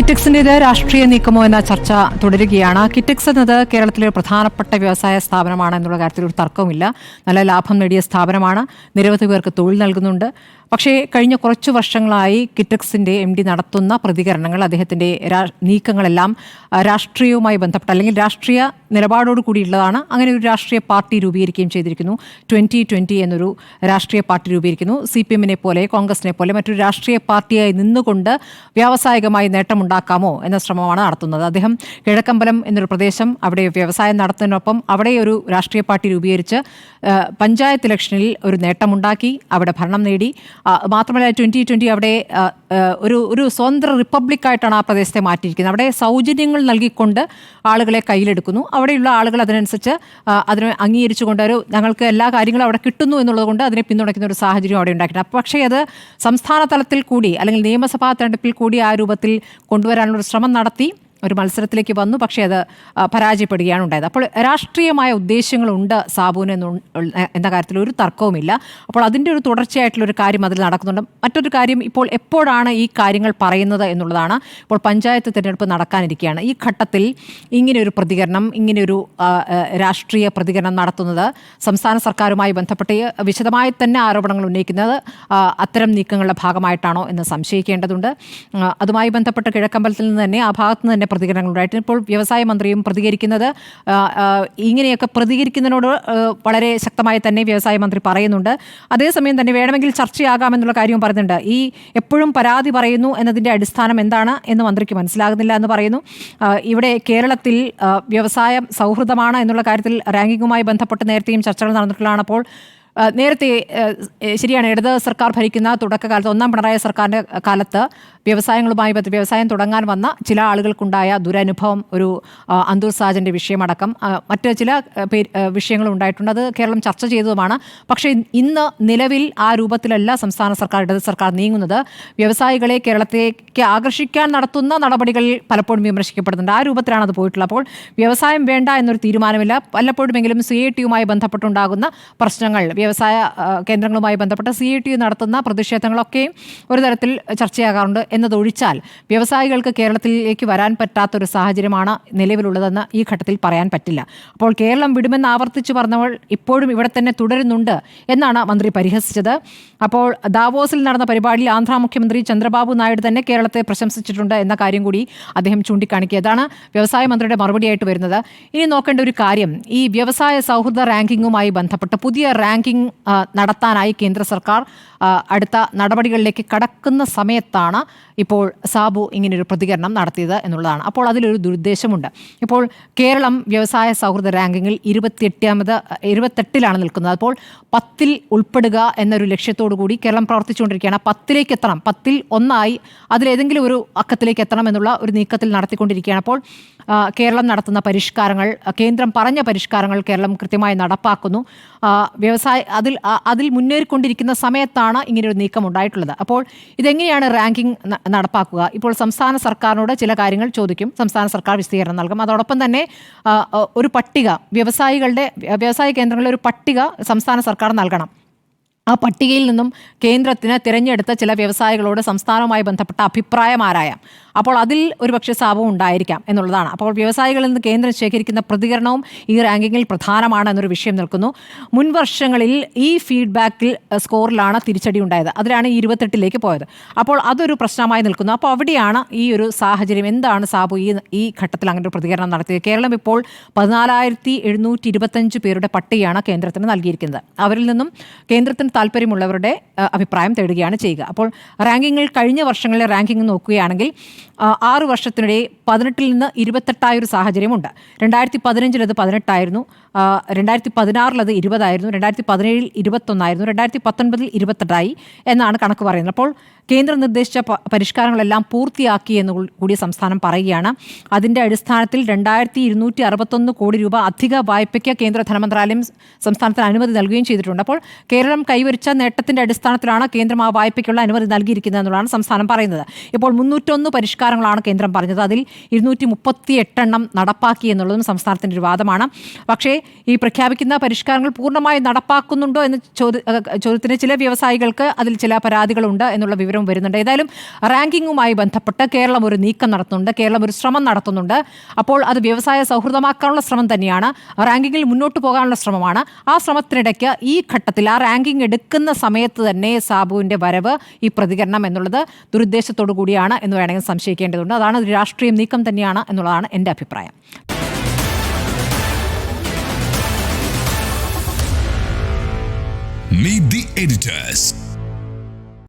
കിറ്റക്സിന്റേത് രാഷ്ട്രീയ നീക്കമോ എന്ന ചർച്ച തുടരുകയാണ്. കിറ്റക്സ് എന്നത് കേരളത്തിലെ ഒരു പ്രധാനപ്പെട്ട വ്യവസായ സ്ഥാപനമാണ് എന്നുള്ള കാര്യത്തിൽ ഒരു തർക്കവുമില്ല. നല്ല ലാഭം നേടിയ സ്ഥാപനമാണ്, നിരവധി പേർക്ക് തൊഴിൽ നൽകുന്നുണ്ട്. പക്ഷേ കഴിഞ്ഞ കുറച്ചു വർഷങ്ങളായി കിറ്റക്സിന്റെ MD നടത്തുന്ന പ്രതികരണങ്ങൾ, അദ്ദേഹത്തിന്റെ നീക്കങ്ങളെല്ലാം രാഷ്ട്രീയവുമായി ബന്ധപ്പെട്ട അല്ലെങ്കിൽ രാഷ്ട്രീയ നിലപാടോട് കൂടിയുള്ളതാണ്. അങ്ങനെ ഒരു രാഷ്ട്രീയ പാർട്ടി രൂപീകരിക്കുകയും ചെയ്തിരിക്കുന്നു. 2020 എന്നൊരു രാഷ്ട്രീയ പാർട്ടി രൂപീകരിക്കുന്നു. CPM-നെ പോലെ കോൺഗ്രസിനെ പോലെ മറ്റൊരു രാഷ്ട്രീയ പാർട്ടിയായി നിന്നുകൊണ്ട് വ്യാവസായികമായി നേട്ടമുണ്ടാക്കാമോ എന്ന ശ്രമമാണ് നടത്തുന്നത്. അദ്ദേഹം കിഴക്കമ്പലം എന്നൊരു പ്രദേശം, അവിടെ വ്യവസായം നടത്തുന്നതിനൊപ്പം അവിടെ ഒരു രാഷ്ട്രീയ പാർട്ടി രൂപീകരിച്ച് പഞ്ചായത്ത് ഇലക്ഷനിൽ ഒരു നേട്ടമുണ്ടാക്കി, അവിടെ ഭരണം നേടി. മാത്രമല്ല 2020 അവിടെ ഒരു സ്വതന്ത്ര റിപ്പബ്ലിക്കായിട്ടാണ് ആ പ്രദേശത്തെ മാറ്റിയിരിക്കുന്നത്. അവിടെ സൗജന്യങ്ങൾ നൽകിക്കൊണ്ട് ആളുകളെ കയ്യിലെടുക്കുന്നു. അവിടെയുള്ള ആളുകൾ അതിനനുസരിച്ച് അതിനെ അംഗീകരിച്ചുകൊണ്ട് ഞങ്ങൾക്ക് എല്ലാ കാര്യങ്ങളും അവിടെ കിട്ടുന്നു എന്നുള്ളത് കൊണ്ട് അതിനെ പിന്തുണയ്ക്കുന്ന ഒരു സാഹചര്യം അവിടെ ഉണ്ടാക്കിയിട്ടുണ്ട്. പക്ഷേ അത് സംസ്ഥാന തലത്തിൽ കൂടി അല്ലെങ്കിൽ നിയമസഭാ തെരഞ്ഞെടുപ്പിൽ കൂടി ആ രൂപത്തിൽ കൊണ്ടുവരാനുള്ള ഒരു ശ്രമം നടത്തി ഒരു മത്സരത്തിലേക്ക് വന്നു. പക്ഷേ അത് പരാജയപ്പെടുകയാണ് ഉണ്ടായത്. അപ്പോൾ രാഷ്ട്രീയമായ ഉദ്ദേശങ്ങളുണ്ട് സാബുവിന് എന്ന കാര്യത്തിൽ ഒരു തർക്കവുമില്ല. അപ്പോൾ അതിൻ്റെ ഒരു തുടർച്ചയായിട്ടുള്ളൊരു കാര്യം അതിൽ നടക്കുന്നുണ്ട്. മറ്റൊരു കാര്യം, ഇപ്പോൾ എപ്പോഴാണ് ഈ കാര്യങ്ങൾ പറയുന്നത് എന്നുള്ളതാണ്. ഇപ്പോൾ പഞ്ചായത്ത് തിരഞ്ഞെടുപ്പ് നടക്കാനിരിക്കുകയാണ്. ഈ ഘട്ടത്തിൽ ഇങ്ങനെയൊരു പ്രതികരണം, ഇങ്ങനെയൊരു രാഷ്ട്രീയ പ്രതികരണം നടത്തുന്നത് സംസ്ഥാന സർക്കാരുമായി ബന്ധപ്പെട്ട് വിശദമായി തന്നെ ആരോപണങ്ങൾ ഉന്നയിക്കുന്നത് അത്തരം നീക്കങ്ങളുടെ ഭാഗമായിട്ടാണോ എന്ന് സംശയിക്കേണ്ടതുണ്ട്. അതുമായി ബന്ധപ്പെട്ട് കിഴക്കമ്പലത്തിൽ നിന്ന് തന്നെ ആ ഭാഗത്ത് നിന്ന് തന്നെ പ്രതികരണങ്ങൾ ഉണ്ടായിട്ടുണ്ട്. ഇപ്പോൾ വ്യവസായ മന്ത്രിയും പ്രതികരിക്കുന്നത് ഇങ്ങനെയൊക്കെ പ്രതികരിക്കുന്നതിനോട് വളരെ ശക്തമായി തന്നെ വ്യവസായ മന്ത്രി പറയുന്നുണ്ട്. അതേസമയം തന്നെ വേണമെങ്കിൽ ചർച്ചയാകാമെന്നുള്ള കാര്യവും പറയുന്നുണ്ട്. ഈ എപ്പോഴും പരാതി പറയുന്നു എന്നതിൻ്റെ അടിസ്ഥാനം എന്താണ് എന്ന് മന്ത്രിക്ക് മനസ്സിലാകുന്നില്ല എന്ന് പറയുന്നു. ഇവിടെ കേരളത്തിൽ വ്യവസായം സൗഹൃദമാണ് എന്നുള്ള കാര്യത്തിൽ റാങ്കിങ്ങുമായി ബന്ധപ്പെട്ട് നേരത്തെയും ചർച്ചകൾ നടന്നിട്ടുള്ളതാണ്. അപ്പോൾ നേരത്തെ ശരിയാണ്, ഇടത് സർക്കാർ ഭരിക്കുന്ന തുടക്കകാലത്ത്, ഒന്നാം പിണറായി സർക്കാരിൻ്റെ കാലത്ത് വ്യവസായം തുടങ്ങാൻ വന്ന ചില ആളുകൾക്കുണ്ടായ ദുരനുഭവം, ഒരു അന്തൂർ സാജൻ്റെ വിഷയമടക്കം മറ്റ് ചില വിഷയങ്ങളും ഉണ്ടായിട്ടുണ്ട്. അത് കേരളം ചർച്ച ചെയ്തതുമാണ്. പക്ഷേ ഇന്ന് നിലവിൽ ആ രൂപത്തിലല്ല സംസ്ഥാന സർക്കാർ, ഇടത് സർക്കാർ നീങ്ങുന്നത്. വ്യവസായികളെ കേരളത്തിലേക്ക് ആകർഷിക്കാൻ നടത്തുന്ന നടപടികൾ പലപ്പോഴും വിമർശിക്കപ്പെടുന്നുണ്ട്. ആ രൂപത്തിലാണ് അത് പോയിട്ടുള്ളത്. അപ്പോൾ വ്യവസായം വേണ്ട എന്നൊരു തീരുമാനമില്ല. പലപ്പോഴുമെങ്കിലും CITU-മായി ബന്ധപ്പെട്ടുണ്ടാകുന്ന പ്രശ്നങ്ങൾ, വ്യവസായ കേന്ദ്രങ്ങളുമായി ബന്ധപ്പെട്ട് CITU നടത്തുന്ന പ്രതിഷേധങ്ങളൊക്കെയും ഒരു തരത്തിൽ ചർച്ചയാകാറുണ്ട് എന്നതൊഴിച്ചാൽ വ്യവസായികൾക്ക് കേരളത്തിലേക്ക് വരാൻ പറ്റാത്തൊരു സാഹചര്യമാണ് നിലവിലുള്ളതെന്ന് ഈ ഘട്ടത്തിൽ പറയാൻ പറ്റില്ല. അപ്പോൾ കേരളം വിടുമെന്ന് ആവർത്തിച്ച് പറഞ്ഞവൾ ഇപ്പോഴും ഇവിടെ തന്നെ തുടരുന്നുണ്ട് എന്നാണ് മന്ത്രി പരിഹസിച്ചത്. അപ്പോൾ ദാവോസിൽ നടന്ന പരിപാടിയിൽ ആന്ധ്ര മുഖ്യമന്ത്രി ചന്ദ്രബാബു നായിഡു തന്നെ കേരളത്തെ പ്രശംസിച്ചിട്ടുണ്ട് എന്ന കാര്യം കൂടി അദ്ദേഹം ചൂണ്ടിക്കാണിക്കുക. അതാണ് വ്യവസായ മന്ത്രിയുടെ മറുപടിയായിട്ട് വരുന്നത്. ഇനി നോക്കേണ്ട ഒരു കാര്യം, ഈ വ്യവസായ സൗഹൃദ റാങ്കിങ്ങുമായി ബന്ധപ്പെട്ട് പുതിയ റാങ്കിങ് നടത്താനായി കേന്ദ്ര സർക്കാർ അടുത്ത നടപടികളിലേക്ക് കടക്കുന്ന സമയത്താണ് ഇപ്പോൾ സാബു ഇങ്ങനൊരു പ്രതികരണം നടത്തിയത് എന്നുള്ളതാണ്. അപ്പോൾ അതിലൊരു ദുരുദ്ദേശമുണ്ട്. ഇപ്പോൾ കേരളം വ്യവസായ സൗഹൃദ റാങ്കിങ്ങിൽ 28ലാണ് നിൽക്കുന്നത്. അപ്പോൾ 10ൽ ഉൾപ്പെടുക എന്നൊരു ലക്ഷ്യത്തോടു കൂടി കേരളം പ്രവർത്തിച്ചുകൊണ്ടിരിക്കുകയാണ്. 10ലേക്ക് എത്തണം, 10ൽ 1 അതിലേതെങ്കിലും ഒരു അക്കത്തിലേക്ക് എത്തണം എന്നുള്ള ഒരു നീക്കത്തിൽ നടത്തിക്കൊണ്ടിരിക്കുകയാണ്. അപ്പോൾ കേരളം നടത്തുന്ന പരിഷ്കാരങ്ങൾ, കേന്ദ്രം പറഞ്ഞ പരിഷ്കാരങ്ങൾ കേരളം കൃത്യമായി നടപ്പാക്കുന്നു. അതിൽ മുന്നേറിക്കൊണ്ടിരിക്കുന്ന സമയത്താണ് ഇങ്ങനെയൊരു നീക്കം ഉണ്ടായിട്ടുള്ളത്. അപ്പോൾ ഇതെങ്ങനെയാണ് റാങ്കിങ് നടപ്പാക്കുക? ഇപ്പോൾ സംസ്ഥാന സർക്കാരിനോട് ചില കാര്യങ്ങൾ ചോദിക്കും, സംസ്ഥാന സർക്കാർ വിശദീകരണം നൽകും. അതോടൊപ്പം തന്നെ ഒരു പട്ടിക, വ്യവസായ കേന്ദ്രങ്ങളുടെ ഒരു പട്ടിക സംസ്ഥാന സർക്കാർ നൽകണം. ആ പട്ടികയിൽ നിന്നും കേന്ദ്രത്തിന് തിരഞ്ഞെടുത്ത ചില വ്യവസായികളോട് സംസ്ഥാനവുമായി ബന്ധപ്പെട്ട അഭിപ്രായം ആരായാം. അപ്പോൾ അതിൽ ഒരുപക്ഷെ സാബു ഉണ്ടായിരിക്കാം എന്നുള്ളതാണ്. അപ്പോൾ വ്യവസായികളിൽ നിന്ന് കേന്ദ്രം ശേഖരിക്കുന്ന പ്രതികരണവും ഈ റാങ്കിങ്ങിൽ പ്രധാനമാണ് എന്നൊരു വിഷയം നിൽക്കുന്നു. മുൻ വർഷങ്ങളിൽ ഈ ഫീഡ്ബാക്കിൽ സ്കോറിലാണ് തിരിച്ചടി ഉണ്ടായത്. അതിലാണ് 28ലേക്ക് പോയത്. അപ്പോൾ അതൊരു പ്രശ്നമായി നിൽക്കുന്നു. അപ്പോൾ അവിടെയാണ് ഈ ഒരു സാഹചര്യം. എന്താണ് സാബു ഈ ഘട്ടത്തിൽ അങ്ങനെ ഒരു പ്രതികരണം നടത്തിയത്? കേരളം ഇപ്പോൾ 14,725 പേരുടെ പട്ടികയാണ് കേന്ദ്രത്തിന് നൽകിയിരിക്കുന്നത്. അവരിൽ നിന്നും കേന്ദ്രത്തിന് താല്പര്യമുള്ളവരുടെ അഭിപ്രായം തേടുകയാണ് ചെയ്യുക. അപ്പോൾ റാങ്കിങ്ങിൽ കഴിഞ്ഞ വർഷങ്ങളിലെ റാങ്കിങ് നോക്കുകയാണെങ്കിൽ 6 വർഷത്തിനിടെ 18ൽ നിന്ന് 28 ഒരു സാഹചര്യമുണ്ട്. 2015 അത് 18 2016 അത് 20 2017 21 2019 28 എന്നാണ് കണക്ക് പറയുന്നത്. അപ്പോൾ കേന്ദ്രം നിർദ്ദേശിച്ച പരിഷ്കാരങ്ങളെല്ലാം പൂർത്തിയാക്കി എന്ന് കൂടി സംസ്ഥാനം പറയുകയാണ്. അതിൻ്റെ അടിസ്ഥാനത്തിൽ 2,261 കോടി രൂപ അധിക വായ്പയ്ക്ക് കേന്ദ്ര ധനമന്ത്രാലയം സംസ്ഥാനത്തിന് അനുമതി നൽകുകയും ചെയ്തിട്ടുണ്ട്. അപ്പോൾ കേരളം കൈവരിച്ച നേട്ടത്തിൻ്റെ അടിസ്ഥാനത്തിലാണ് കേന്ദ്രം ആ വായ്പയ്ക്കുള്ള അനുമതി നൽകിയിരിക്കുന്നത് എന്നുള്ളതാണ് സംസ്ഥാനം പറയുന്നത്. ഇപ്പോൾ 301 പരിഷ്കാരങ്ങളാണ് കേന്ദ്രം പറഞ്ഞത്. അതിൽ 238 നടപ്പാക്കി എന്നുള്ളതും സംസ്ഥാനത്തിൻ്റെ ഒരു വാദമാണ്. പക്ഷേ ഈ പ്രഖ്യാപിക്കുന്ന പരിഷ്കാരങ്ങൾ പൂർണ്ണമായി നടപ്പാക്കുന്നുണ്ടോ എന്ന ചോദ്യത്തിന് ചില വ്യവസായികൾക്ക് അതിൽ ചില പരാതികളുണ്ട് എന്നുള്ള വിവരം വിവരവും വരുന്നുണ്ട്. ഏതായാലും റാങ്കിങ്ങുമായി ബന്ധപ്പെട്ട് കേരളം ഒരു നീക്കം നടത്തുന്നുണ്ട്, കേരളം ഒരു ശ്രമം നടത്തുന്നുണ്ട്. അപ്പോൾ അത് വ്യവസായ സൗഹൃദമാക്കാനുള്ള ശ്രമം തന്നെയാണ്, റാങ്കിങ്ങിൽ മുന്നോട്ട് പോകാനുള്ള ശ്രമമാണ്. ആ ശ്രമത്തിനിടയ്ക്ക് ഈ ഘട്ടത്തിൽ ആ റാങ്കിങ് എടുക്കുന്ന സമയത്ത് തന്നെ സാബുവിൻ്റെ വരവ്, ഈ പ്രതികരണം എന്നുള്ളത് ദുരുദ്ദേശത്തോടു കൂടിയാണ് എന്ന് വേണമെങ്കിൽ സംശയിക്കേണ്ടതുണ്ട്. അതാണ് ഒരു രാഷ്ട്രീയ നീക്കം തന്നെയാണ് എന്നുള്ളതാണ് എൻ്റെ അഭിപ്രായം. Meet the editors.